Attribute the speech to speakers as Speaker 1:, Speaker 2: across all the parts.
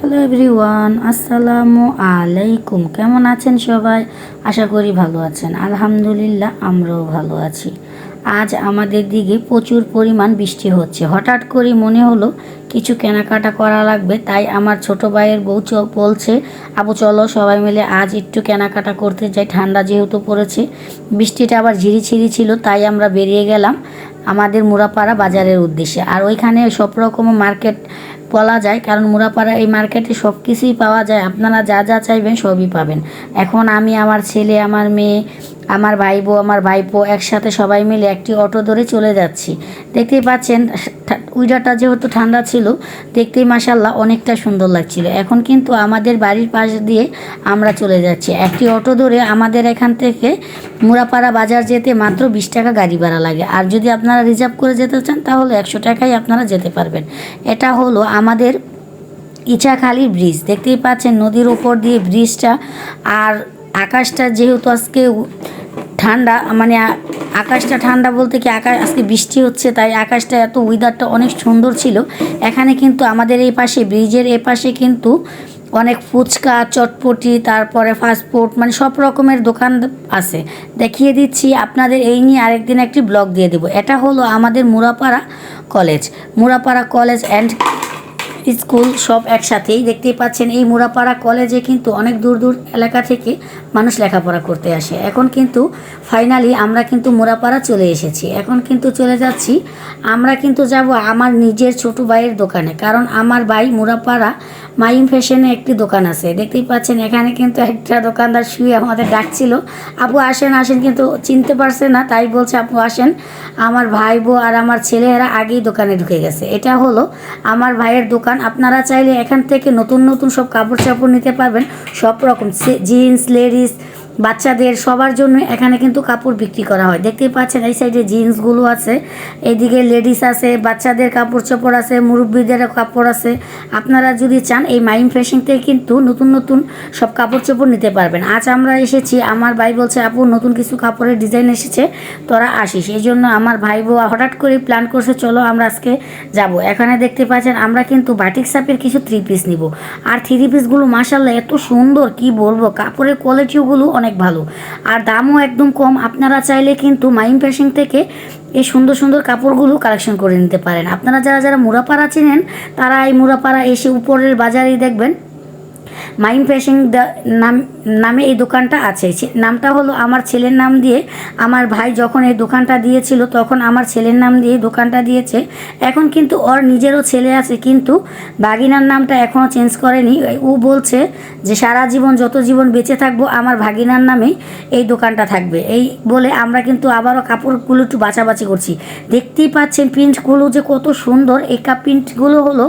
Speaker 1: Hello everyone, আসসালামু আলাইকুম। কেমন আছেন সবাই? আশা করি ভালো আছেন। আলহামদুলিল্লাহ, আমরাও ভালো আছি। আজ আমাদের দিকে প্রচুর পরিমাণ বৃষ্টি হচ্ছে। হঠাৎ করে মনে হলো কিছু কেনাকাটা করা লাগবে, তাই আমার ছোট ভাইয়ের বউ বলছে, আবু চলো সবাই মিলে আজ একটু কেনাকাটা করতে যাই। ঠান্ডা যেহেতু পড়েছে, বৃষ্টিটা আবার ঝিরিঝিরি ছিল, তাই আমরা বেরিয়ে গেলাম আমাদের মুরাপাড়া বাজারের উদ্দেশ্যে। আর ওইখানে সব রকম মার্কেট বলা যায়, কারণ মুরাপাড়া এই মার্কেটে সব কিছুই পাওয়া যায়। আপনারা যা যা চাইবেন সবই পাবেন। এখন আমি, আমার ছেলে, আমার মেয়ে, আমার ভাইবো, আমার ভাইপো একসাথে সবাই মিলে একটি অটো ধরে চলে যাচ্ছি। দেখতেই পাচ্ছেন উইডারটা যেহেতু ঠান্ডা ছিল, দেখতেই মাশাল্লাহ অনেকটা সুন্দর লাগছিল। এখন কিন্তু আমাদের বাড়ির পাশ দিয়ে আমরা চলে যাচ্ছি। একটি অটো ধরে আমাদের এখান থেকে মুরাপাড়া বাজার যেতে মাত্র 20 টাকা গাড়ি ভাড়া লাগে। আর যদি আপনারা রিজার্ভ করে যেতে চান তাহলে 100 টাকায় আপনারা যেতে পারবেন। এটা হলো আমাদের ইছাখালী ব্রিজ। দেখতেই পাচ্ছেন নদীর উপর দিয়ে ব্রিজটা। আর আকাশটা যেহেতু আজকে ঠান্ডা, মানে আকাশটা ঠান্ডা বলতে কি, আজকে বৃষ্টি হচ্ছে, তাই আকাশটা এত ওয়েদারটা অনেক সুন্দর ছিল। এখানে কিন্তু আমাদের এই পাশে, ব্রিজের এ পাশে কিন্তু অনেক ফুচকা, চটপটি, তারপরে ফাস্টফুড, মানে সব রকমের দোকান আছে। দেখিয়ে দিচ্ছি আপনাদের, এই নিয়ে আরেকদিন একটি ব্লগ দিয়ে দেবো। এটা হলো আমাদের Murapara college. Murapara college and school সব একসাথেই। দেখতেই পাচ্ছেন এই মুরাপাড়া কলেজে কিন্তু অনেক দূর দূর এলাকা থেকে মানুষ লেখাপড়া করতে আসে। এখন কিন্তু ফাইনালি আমরা কিন্তু মুরাপাড়া চলে এসেছি। এখন কিন্তু চলে যাচ্ছি, আমরা কিন্তু যাব আমার নিজের ছোট ভাইয়ের দোকানে, কারণ আমার ভাই মুরাপাড়া মাইম ফ্যাশনে একটি দোকান আছে। দেখতেই পাচ্ছেন এখানে কিন্তু একটা দোকানদার শুয়ে আমাদের ডাকছিল, আপু আসেন আসেন, কিন্তু চিনতে পারছে না, তাই বলছে আপু আসেন। আমার ভাই বউ আর আমার ছেলেরা আগেই দোকানে ঢুকে গেছে। এটা হলো আমার ভাইয়ের দোকান। আপনারা চাইলে এখান থেকে নতুন নতুন সব কাপড় চাপড় নিতে পারবেন, সব রকম জিন্স, লেডিস, বাচ্চাদের সবার জন্য এখানে কিন্তু কাপড় বিক্রি করা হয়। দেখতেই পাচ্ছেন এই সাইডে জিন্সগুলো আছে, এদিকে লেডিস আছে, বাচ্চাদের কাপড় চোপড় আছে, মুরব্বীদের কাপড় আছে। আপনারা যদি চান এই মাইম ফ্যাশন থেকে কিন্তু নতুন নতুন সব কাপড় চোপড় নিতে পারবেন। আজ আমরা এসেছি, আমার ভাই বলছে আপু নতুন কিছু কাপড়ের ডিজাইন এসেছে, তোরা আসিস। এই জন্য আমার ভাই বউ হঠাৎ করে প্ল্যান করছে, চলো আমরা আজকে যাব। এখানে দেখতে পাচ্ছেন আমরা কিন্তু বাটিক সাপের কিছু 3 পিস নিব। আর 3 পিসগুলো মাশাল্লাহ এত সুন্দর, কি বলবো, কাপড়ের কোয়ালিটিগুলো অনেক ভালো আর দামও একদম কম। আপনারা চাইলে কিন্তু মাইম ফ্যাশন থেকে এই সুন্দর সুন্দর কাপড়গুলো কালেকশন করে নিতে পারেন। আপনারা যারা যারা মুরাপাড়া চিনেন তারা এই মুরাপাড়া এসে উপরের বাজারেই দেখবেন মাইম ফ্যাশন নামে এই দোকানটা আছে। নামটা হলো আমার ছেলের নাম দিয়ে। আমার ভাই যখন এই দোকানটা দিয়েছিল তখন আমার ছেলের নাম দিয়ে দোকানটা দিয়েছে। এখন কিন্তু ওর নিজেরও ছেলে আছে, কিন্তু ভাগিনার নামটা এখনও চেঞ্জ করেনি। ও বলছে যে সারা জীবন, যত জীবন বেঁচে থাকবো আমার ভাগিনার নামেই এই দোকানটা থাকবে। এই বলে আমরা কিন্তু আবারও কাপড়গুলো একটু বাছাবাছি করছি। দেখতেই পাচ্ছেন প্রিন্টগুলো যে কত সুন্দর। এই প্রিন্টগুলো হলো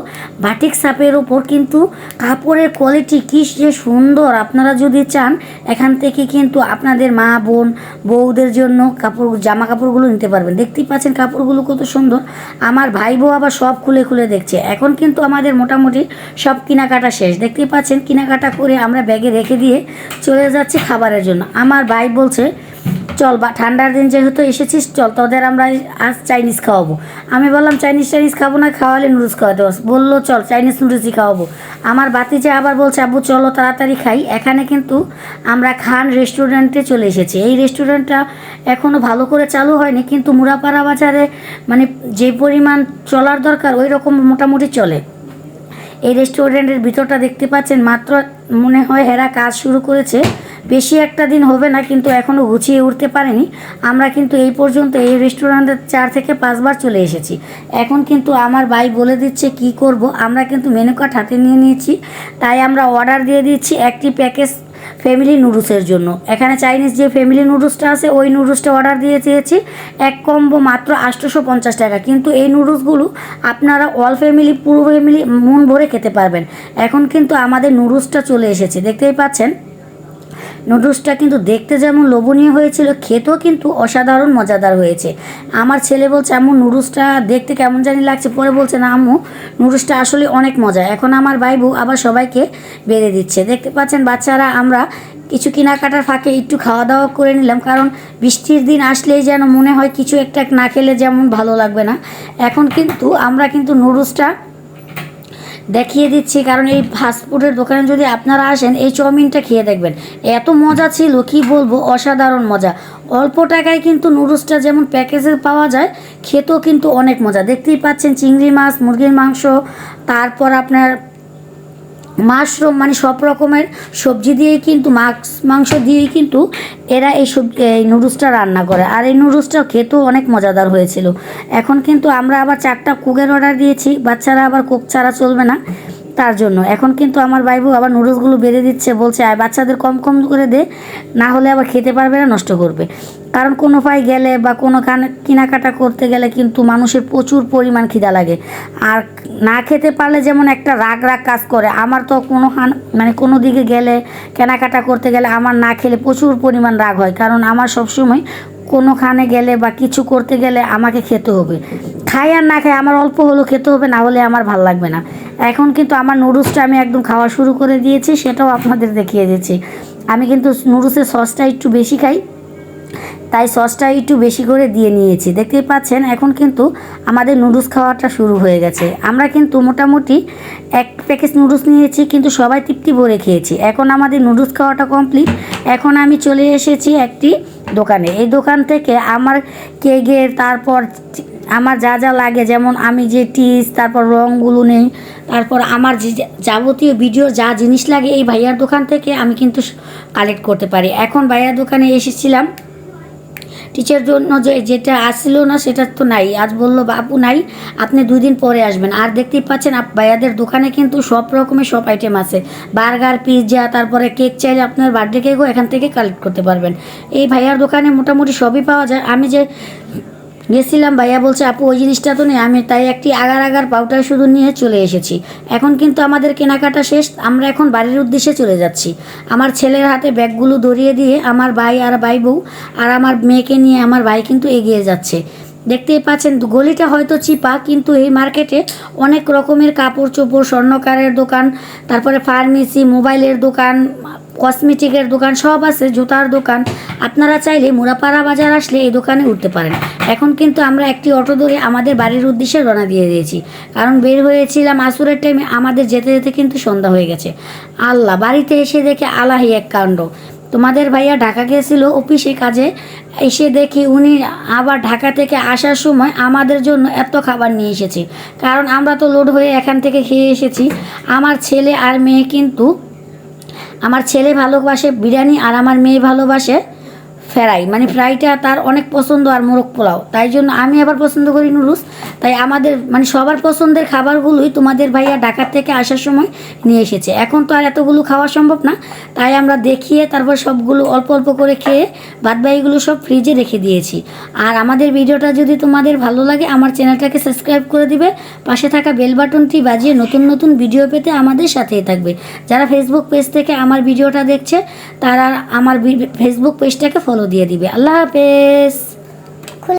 Speaker 1: বাটিক সাপের ওপর, কিন্তু কাপড়ের কোয়ালিটি কি যে সুন্দর। আপনারা যদি চান এখান থেকে কিন্তু আপনাদের মা বোন বউদের জন্য জামা কাপড়গুলো নিতে পারবেন। দেখতেই পাচ্ছেন কাপড়গুলো কত সুন্দর। আমার ভাই বউ আবার সব খুলে খুলে দেখছে। এখন কিন্তু আমাদের মোটামুটি সব কেনাকাটা শেষ। দেখতেই পাচ্ছেন কেনাকাটা করে আমরা ব্যাগে রেখে দিয়ে চলে যাচ্ছি খাবারের জন্য। আমার ভাই বলছে চল, বা ঠান্ডার দিন যেহেতু এসেছিস চল তোদের আমরা আজ চাইনিজ খাওয়াবো। আমি বললাম চাইনিজ খাবো না, খাওয়ালে নুডলস খাওয়াতে। বললো চল চাইনিজ নুডলসই খাওয়াবো। আমার বাতিজা আবার বলছে আব্বু চলো তাড়াতাড়ি খাই। এখানে কিন্তু আমরা খান রেস্টুরেন্টে চলে এসেছি। এই রেস্টুরেন্টটা এখনও ভালো করে চালু হয়নি, কিন্তু মুরাপাড়া বাজারে মানে যে পরিমাণ চলার দরকার ওই রকম মোটামুটি চলে। এই রেস্টুরেন্টের ভিতরটা দেখতে পাচ্ছেন, মাত্র মনে হয় এরা কাজ শুরু করেছে, বেশি একটা দিন হবে না, কিন্তু এখনও গুছিয়ে উঠতে পারেনি। আমরা কিন্তু এই পর্যন্ত এই রেস্টুরেন্টে 4 থেকে 5 বার চলে এসেছি। এখন কিন্তু আমার ভাই বলে দিচ্ছে কি করব। আমরা কিন্তু মেনু কার্ড হাতে নিয়ে নিয়েছি, তাই আমরা অর্ডার দিয়ে দিচ্ছি একটি প্যাকেজ ফ্যামিলি নুডলসের জন্য। এখানে চাইনিজ যে ফ্যামিলি নুডলসটা আছে ওই নুডলসটা অর্ডার দিয়ে দিয়েছি, এক কম্বো মাত্র 850 টাকা। কিন্তু এই নুডলসগুলো আপনারা অল ফ্যামিলি, পুরো ফ্যামিলি মন ভরে খেতে পারবেন। এখন কিন্তু আমাদের নুডলসটা চলে এসেছে, দেখতেই পাচ্ছেন। নুডলসটা কিন্তু দেখতে যেমন লোভনীয় হয়েছিল, খেতেও কিন্তু অসাধারণ মজাদার হয়েছে। আমার ছেলে বলছে আম্মু নুডলসটা দেখতে কেমন জানি লাগছে, পরে বলছে না আম্মু নুডলসটা আসলে অনেক মজা। এখন আমার ভাইবু আবার সবাইকে বেড়ে দিচ্ছে। দেখতে পাচ্ছেন বাচ্চারা, আমরা কিছু কেনাকাটার ফাঁকে একটু খাওয়া দাওয়া করে নিলাম, কারণ বৃষ্টির দিন আসলেই যেন মনে হয় কিছু একটা না খেলে যেমন ভালো লাগবে না। এখন কিন্তু আমরা কিন্তু নুডলসটা দেখিয়ে দিচ্ছি, কারণ এই ফাস্টফুডের দোকানে যদি আপনারা আসেন এই চাউমিনটা খেয়ে দেখবেন, এত মজা ছিল কি বলবো, অসাধারণ মজা। অল্প টাকায় কিন্তু নুডলসটা যেমন প্যাকেজে পাওয়া যায়, খেতেও কিন্তু অনেক মজা। দেখতেই পাচ্ছেন চিংড়ি মাছ, মুরগির মাংস, তারপর আপনার মাশরুম, মানে সব রকমের সবজি দিয়েই কিন্তু মাংস দিয়েই কিন্তু এরা এই নুডলসটা রান্না করে। আর এই নুডলসটা খেতেও অনেক মজাদার হয়েছিল। এখন কিন্তু আমরা আবার 4টা কোকের অর্ডার দিয়েছি, বাচ্চারা আবার কোক ছাড়া চলবে না, তার জন্য এখন কিন্তু আমার ভাইবু আবার নুডলসগুলো বেড়ে দিচ্ছে, বলছে আর বাচ্চাদের কম কম করে দে, না হলে আবার খেতে পারবে না, নষ্ট করবে। কারণ কোনো পাই গেলে বা কোনো কেনাকাটা করতে গেলে কিন্তু মানুষের প্রচুর পরিমাণ খিদা লাগে, আর না খেতে পারলে যেমন একটা রাগ রাগ কাজ করে। আমার তো মানে কোনো দিকে গেলে, কেনাকাটা করতে গেলে আমার না খেলে প্রচুর পরিমাণ রাগ হয়, কারণ আমার সবসময় কোনোখানে গেলে বা কিছু করতে গেলে আমাকে খেতে হবে। খাই আর না খাই আমার অল্প হলেও খেতে হবে, না হলে আমার ভাল লাগবে না। এখন কিন্তু আমার নুডলসটা আমি একদম খাওয়া শুরু করে দিয়েছি, সেটাও আপনাদের দেখিয়ে দিচ্ছি। আমি কিন্তু নুডলসের সসটা একটু বেশি খাই, তাই সসটা একটু বেশি করে দিয়ে নিয়েছি। দেখতেই পাচ্ছেন এখন কিন্তু আমাদের নুডলস খাওয়াটা শুরু হয়ে গেছে। আমরা কিন্তু মোটামুটি 1 প্যাকেট নুডলস নিয়েছি, কিন্তু সবাই তৃপ্তি ভরে খেয়েছি। এখন আমাদের নুডলস খাওয়াটা কমপ্লিট। এখন আমি চলে এসেছি একটি দোকানে। এই দোকান থেকে আমার কেকের, তারপর আমার যা যা লাগে, যেমন আমি যে টিস, তারপর রঙগুলো নেই, তারপর আমার যে যাবতীয় ভিডিও যা জিনিস লাগে এই ভাইয়ার দোকান থেকে আমি কিন্তু কালেক্ট করতে পারি। এখন ভাইয়ার দোকানে এসেছিলাম টিচার জন্য, যেটা আসছিল না সেটা তো নাই, আজ বললো বাবু নাই, আপনি 2 দিন পরে আসবেন। আর দেখতেই পাচ্ছেন ভাইয়াদের দোকানে কিন্তু সব রকমের সব আইটেম আছে, বার্গার, পিৎজা, তারপরে কেক চাইলে আপনার বার্থডে কেকও এখান থেকে কালেক্ট করতে পারবেন। এই ভাইয়ার দোকানে মোটামুটি সবই পাওয়া যায়। আমি যে গেছিলাম, ভাইয়া বলছে আপু ওই জিনিসটা তো নেই, আমি তাই একটি আগার পাউডার শুধু নিয়ে চলে এসেছি। এখন কিন্তু আমাদের কেনাকাটা শেষ, আমরা এখন বাড়ির উদ্দেশ্যে চলে যাচ্ছি। আমার ছেলের হাতে ব্যাগগুলো ধরিয়ে দিয়ে আমার ভাই আর ভাই বউ আর আমার মেয়েকে নিয়ে আমার ভাই কিন্তু এগিয়ে যাচ্ছে। দেখতেই পাচ্ছেন গলিটা হয়তো চিপা, কিন্তু এই মার্কেটে অনেক রকমের কাপড় চোপড়, স্বর্ণকারের দোকান, তারপরে ফার্মেসি, মোবাইলের দোকান, কসমেটিকের দোকান সব আছে, জুতার দোকান। আপনারা চাইলে মুরাপাড়া বাজার আসলে এই দোকানে উঠতে পারেন। এখন কিন্তু আমরা একটি অটো ধরে আমাদের বাড়ির উদ্দেশ্যে রওনা দিয়ে দিয়েছি, কারণ বের হয়েছিলাম আসরের টাইমে, আমাদের যেতে যেতে কিন্তু সন্ধ্যা হয়ে গেছে। আল্লাহ, বাড়িতে এসে দেখে আলাহি এক কাণ্ড। তোমাদের ভাইয়া ঢাকা গিয়েছিল অফিসে কাজে, এসে দেখি উনি আবার ঢাকা থেকে আসার সময় আমাদের জন্য এত খাবার নিয়ে এসেছে, কারণ আমরা তো লোড হয়ে এখান থেকে খেয়ে এসেছি। আমার ছেলে আর মেয়ে কিন্তু, আমার ছেলে ভালোবাসে বিরিয়ানি আর আমার মেয়ে ভালোবাসে ফ্রাই, মানে ফ্রাইটা তার অনেক পছন্দ, আর মোরগ পোলাও, তাই জন্য আমি আবার পছন্দ করি নুডলস। তাই আমাদের মানে সবার পছন্দের খাবারগুলোই তোমাদের ভাইয়া ঢাকার থেকে আসার সময় নিয়ে এসেছে। এখন তো আর এতগুলো খাওয়া সম্ভব না, তাই আমরা দেখিয়ে তারপর সবগুলো অল্প অল্প করে খেয়ে বাদবাকিগুলো সব ফ্রিজে রেখে দিয়েছি। আর আমাদের ভিডিওটা যদি তোমাদের ভালো লাগে আমার চ্যানেলটাকে সাবস্ক্রাইব করে দিবে, পাশে থাকা বেল বাটনটি বাজিয়ে নতুন নতুন ভিডিও পেতে আমাদের সাথেই থাকবে। যারা ফেসবুক পেজ থেকে আমার ভিডিওটা দেখছে তারা আমার ফেসবুক পেজটাকে ফলো দিয়ে দিবে। আল্লাহ হাফেজ।